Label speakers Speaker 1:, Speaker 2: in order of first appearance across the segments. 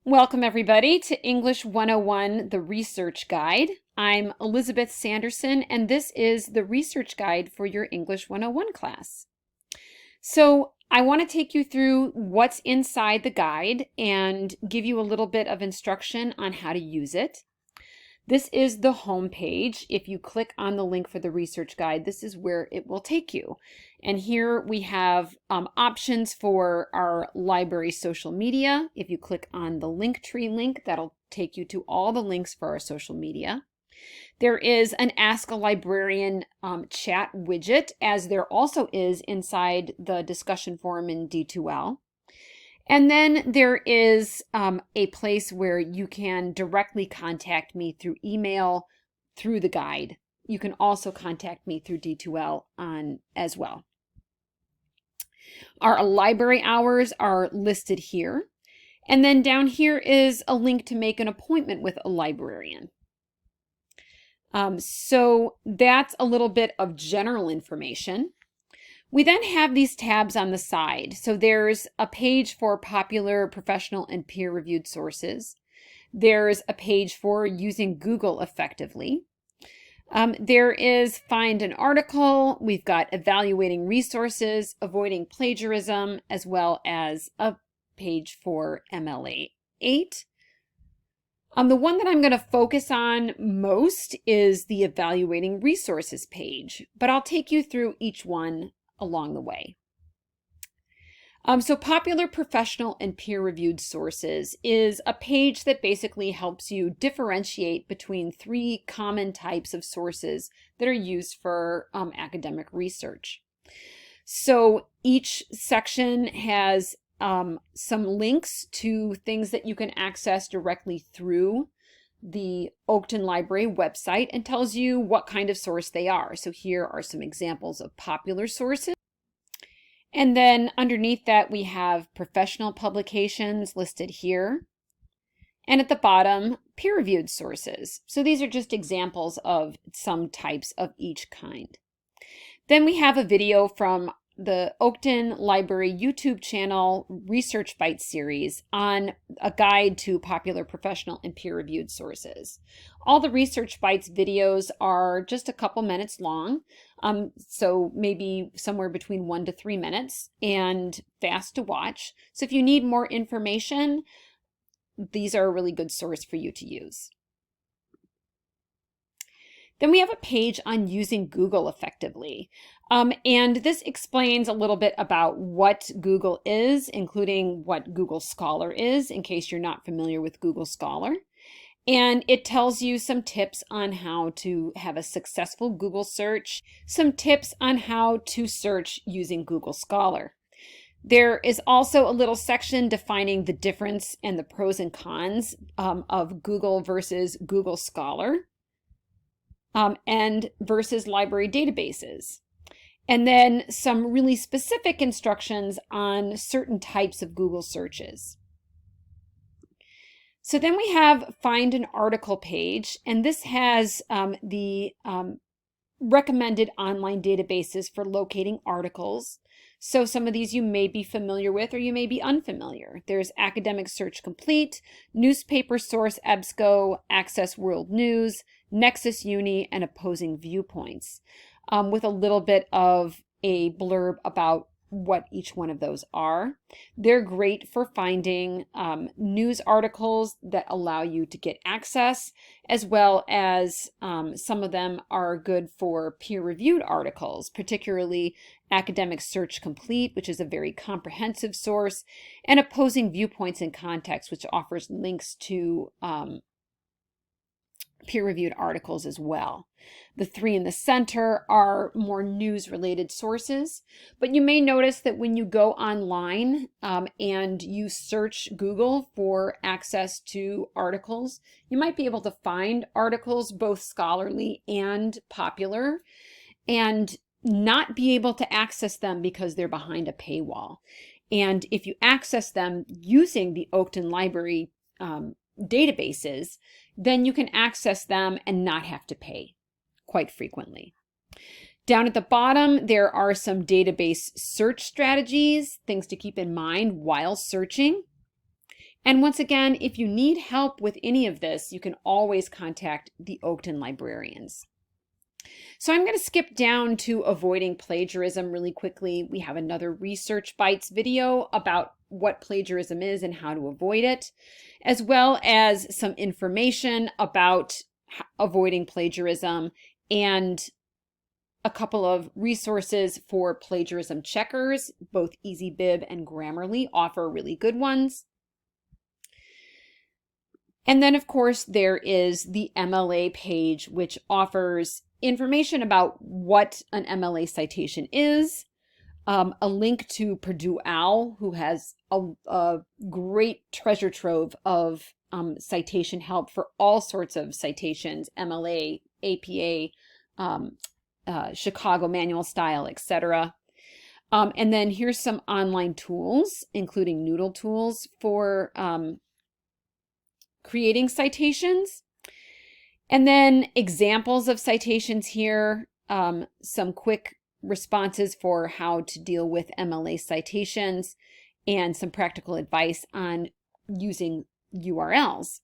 Speaker 1: Welcome everybody to English 101, the Research Guide. I'm Elizabeth Sanderson and this is the Research Guide for your English 101 class. So I want to take you through what's inside the guide and give you a little bit of instruction on how to use it. This is the home page. If you click on the link for the research guide, this is where it will take you. And here we have options for our library social media. If you click on the Linktree link, that'll take you to all the links for our social media. There is an Ask a Librarian chat widget, as there also is inside the discussion forum in D2L. And then there is a place where you can directly contact me through email through the guide. You can also contact me through D2L as well. Our library hours are listed here. And then down here is a link to make an appointment with a librarian. So that's a little bit of general information. We then have these tabs on the side. So there's a page for popular, professional, and peer-reviewed sources. There's a page for using Google effectively. There is Find an Article. We've got Evaluating Resources, Avoiding Plagiarism, as well as a page for Mla 8. The one that I'm going to focus on most is the Evaluating Resources page, but I'll take you through each one along the way. So popular, professional, and peer-reviewed sources is a page that basically helps you differentiate between three common types of sources that are used for academic research. So each section has some links to things that you can access directly through the Oakton Library website and tells you what kind of source they are. So here are some examples of popular sources. And then underneath that we have professional publications listed here. And at the bottom, peer-reviewed sources. So these are just examples of some types of each kind. Then we have a video from the Oakton Library YouTube channel Research Bites series on a guide to popular, professional, and peer-reviewed sources. All the Research Bites videos are just a couple minutes long, so maybe somewhere between 1 to 3 minutes, and fast to watch. So if you need more information, these are a really good source for you to use. Then we have a page on using Google effectively. And this explains a little bit about what Google is, including what Google Scholar is, in case you're not familiar with Google Scholar. And it tells you some tips on how to have a successful Google search, some tips on how to search using Google Scholar. There is also a little section defining the difference and the pros and cons of Google versus Google Scholar. And versus library databases. And then some really specific instructions on certain types of Google searches. So then we have Find an Article page, and this has the recommended online databases for locating articles. So some of these you may be familiar with or you may be unfamiliar. There's Academic Search Complete, Newspaper Source EBSCO, Access World News, Nexus Uni, and Opposing Viewpoints, with a little bit of a blurb about what each one of those are. They're great for finding news articles that allow you to get access, as well as some of them are good for peer-reviewed articles, particularly Academic Search Complete, which is a very comprehensive source, and Opposing Viewpoints in Context, which offers links to peer-reviewed articles as well. The three in the center are more news-related sources, but you may notice that when you go online and you search Google for access to articles, you might be able to find articles both scholarly and popular and not be able to access them because they're behind a paywall. And if you access them using the Oakton Library databases, then you can access them and not have to pay quite frequently. Down at the bottom, there are some database search strategies, things to keep in mind while searching. And once again, if you need help with any of this, you can always contact the Oakton librarians. So I'm going to skip down to avoiding plagiarism really quickly. We have another Research Bites video about what plagiarism is and how to avoid it, as well as some information about avoiding plagiarism and a couple of resources for plagiarism checkers. Both EasyBib and Grammarly offer really good ones. And then, of course, there is the MLA page, which offers information about what an MLA citation is, a link to Purdue OWL, who has a great treasure trove of citation help for all sorts of citations, MLA, APA, Chicago manual style, etc. And then here's some online tools, including Noodle tools for creating citations. And then examples of citations here, some quick responses for how to deal with MLA citations, and some practical advice on using URLs.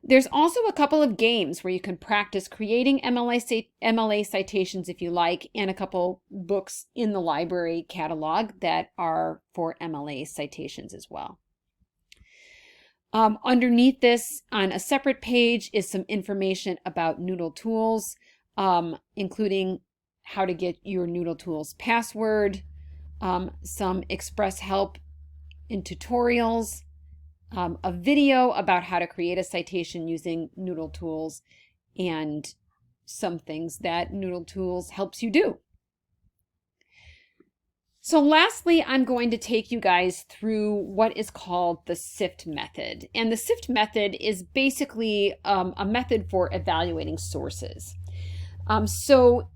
Speaker 1: There's also a couple of games where you can practice creating MLA citations if you like, and a couple books in the library catalog that are for MLA citations as well. Underneath this, on a separate page, is some information about Noodle tools, including how to get your Noodle tools password, some express help in tutorials, a video about how to create a citation using Noodle tools, and some things that Noodle tools helps you do. So lastly, I'm going to take you guys through what is called the Sift method. And the Sift method is basically a method for evaluating sources. So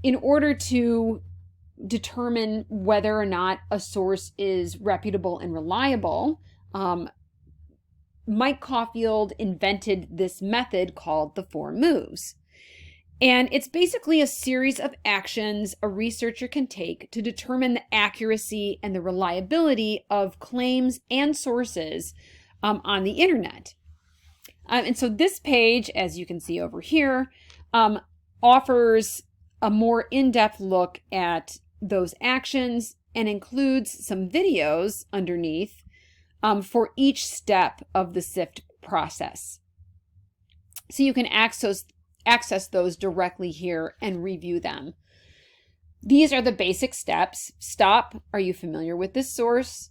Speaker 1: in order to determine whether or not a source is reputable and reliable, Mike Caulfield invented this method called the 4 moves. And it's basically a series of actions a researcher can take to determine the accuracy and the reliability of claims and sources on the internet. And so this page, as you can see over here, offers a more in-depth look at those actions and includes some videos underneath for each step of the Sift process. So you can access those directly here and review them. These are the basic steps. Stop. Are you familiar with this source?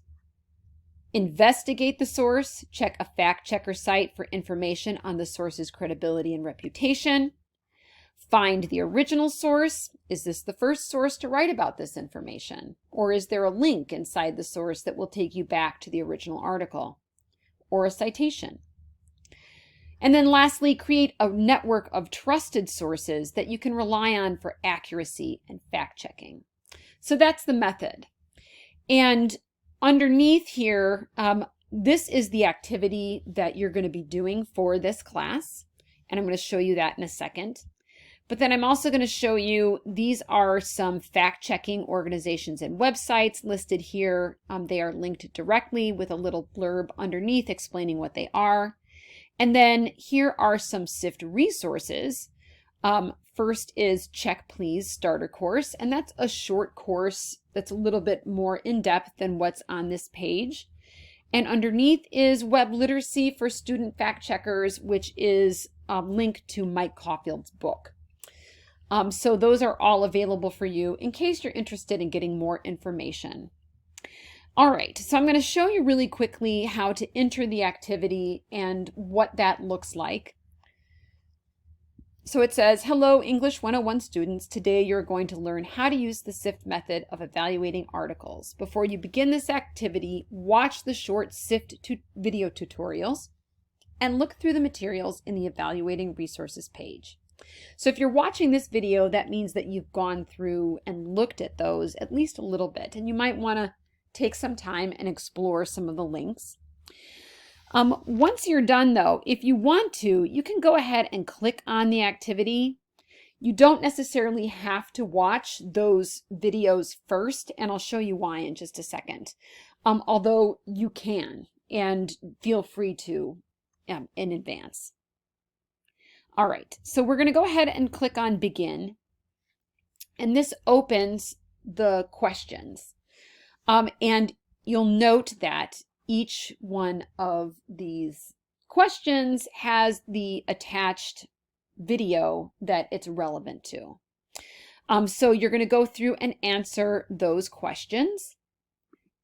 Speaker 1: Investigate the source. Check a fact checker site for information on the source's credibility and reputation. Find the original source. Is this the first source to write about this information? Or is there a link inside the source that will take you back to the original article or a citation? And then lastly, create a network of trusted sources that you can rely on for accuracy and fact checking. So that's the method. And underneath here, this is the activity that you're going to be doing for this class. And I'm going to show you that in a second. But then I'm also going to show you, these are some fact-checking organizations and websites listed here. They are linked directly with a little blurb underneath explaining what they are. And then here are some Sift resources. First is Check Please Starter Course, and that's a short course that's a little bit more in-depth than what's on this page. And underneath is Web Literacy for Student Fact Checkers, which is linked to Mike Caulfield's book. So those are all available for you in case you're interested in getting more information. All right, so I'm going to show you really quickly how to enter the activity and what that looks like. So it says, hello English 101 students. Today you're going to learn how to use the Sift method of evaluating articles. Before you begin this activity, watch the short Sift video tutorials and look through the materials in the Evaluating Resources page. So if you're watching this video, that means that you've gone through and looked at those at least a little bit, and you might want to take some time and explore some of the links. Once you're done though, if you want to, you can go ahead and click on the activity. You don't necessarily have to watch those videos first, and I'll show you why in just a second. Although you can. and feel free to in advance. All right, so we're going to go ahead and click on Begin. And this opens the questions. And you'll note that each one of these questions has the attached video that it's relevant to. So you're going to go through and answer those questions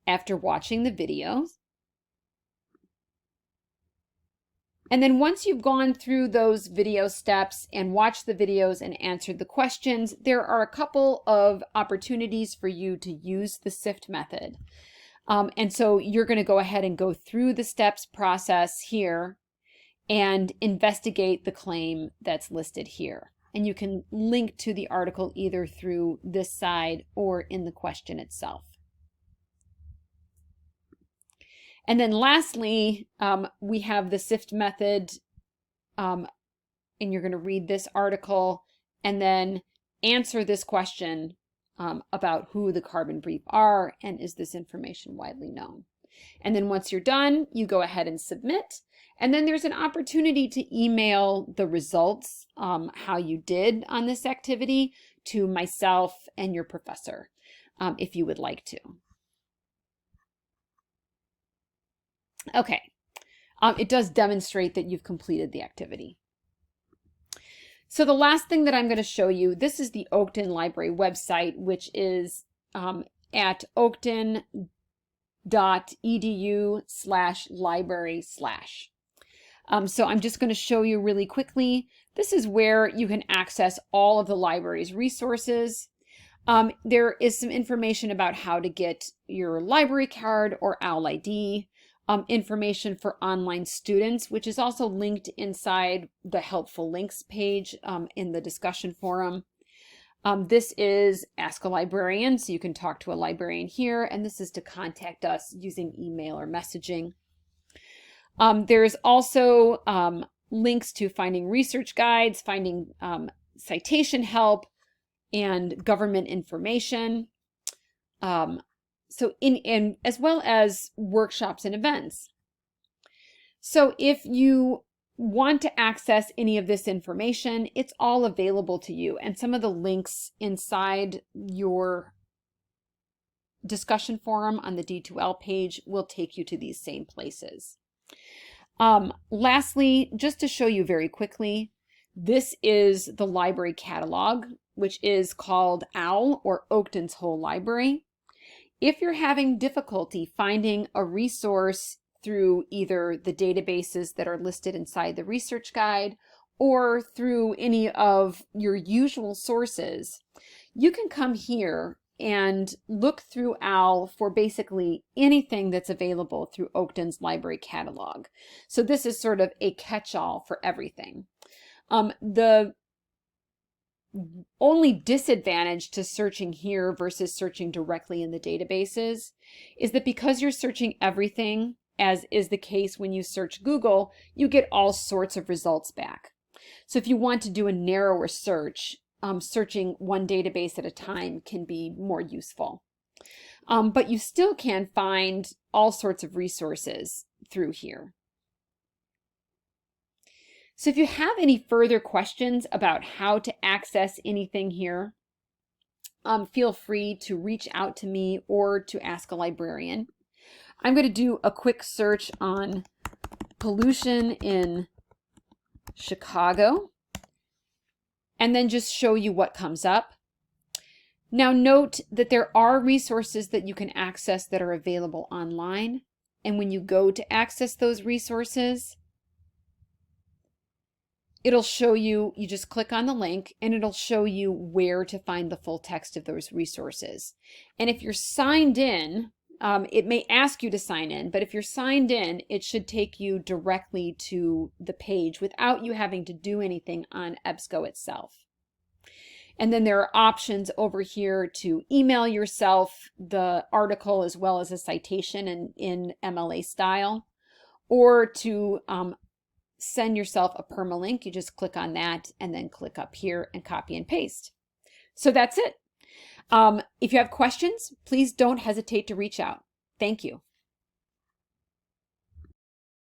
Speaker 1: after watching the videos. And then once you've gone through those video steps and watched the videos and answered the questions, there are a couple of opportunities for you to use the Sift method. And so you're going to go ahead and go through the steps process here and investigate the claim that's listed here. And you can link to the article either through this side or in the question itself. And then lastly, we have the Sift method, and you're going to read this article and then answer this question about who the carbon brief are and is this information widely known. And then once you're done, you go ahead and submit. And then there's an opportunity to email the results, how you did on this activity, to myself and your professor, if you would like to. Okay, it does demonstrate that you've completed the activity. So the last thing that I'm going to show you, this is the Oakton Library website, which is at oakton.edu/library/. So I'm just going to show you really quickly. This is where you can access all of the library's resources. There is some information about how to get your library card or OWL ID. Information for online students, which is also linked inside the helpful links page in the discussion forum. This is Ask a Librarian, so you can talk to a librarian here, and this is to contact us using email or messaging. There's also links to finding research guides, finding citation help, and government information. So in as well as workshops and events. So if you want to access any of this information, it's all available to you. And some of the links inside your discussion forum on the D2L page will take you to these same places. Lastly, just to show you very quickly, this is the library catalog, which is called OWL, or Oakton's Whole Library. If you're having difficulty finding a resource through either the databases that are listed inside the research guide or through any of your usual sources, you can come here and look through OWL for basically anything that's available through Oakton's library catalog. So this is sort of a catch-all for everything. The only disadvantage to searching here versus searching directly in the databases is that because you're searching everything, as is the case when you search Google, you get all sorts of results back. So if you want to do a narrower search, searching one database at a time can be more useful. But you still can find all sorts of resources through here. So if you have any further questions about how to access anything here, feel free to reach out to me or to Ask a Librarian. I'm going to do a quick search on pollution in Chicago and then just show you what comes up. Now note that there are resources that you can access that are available online. And when you go to access those resources, it'll show you, you just click on the link and it'll show you where to find the full text of those resources. And if you're signed in, it may ask you to sign in, but if you're signed in, it should take you directly to the page without you having to do anything on EBSCO itself. And then there are options over here to email yourself the article as well as a citation in MLA style, or to send yourself a permalink. You just click on that and then click up here and copy and paste. So that's it. If you have questions, please don't hesitate to reach out. Thank you.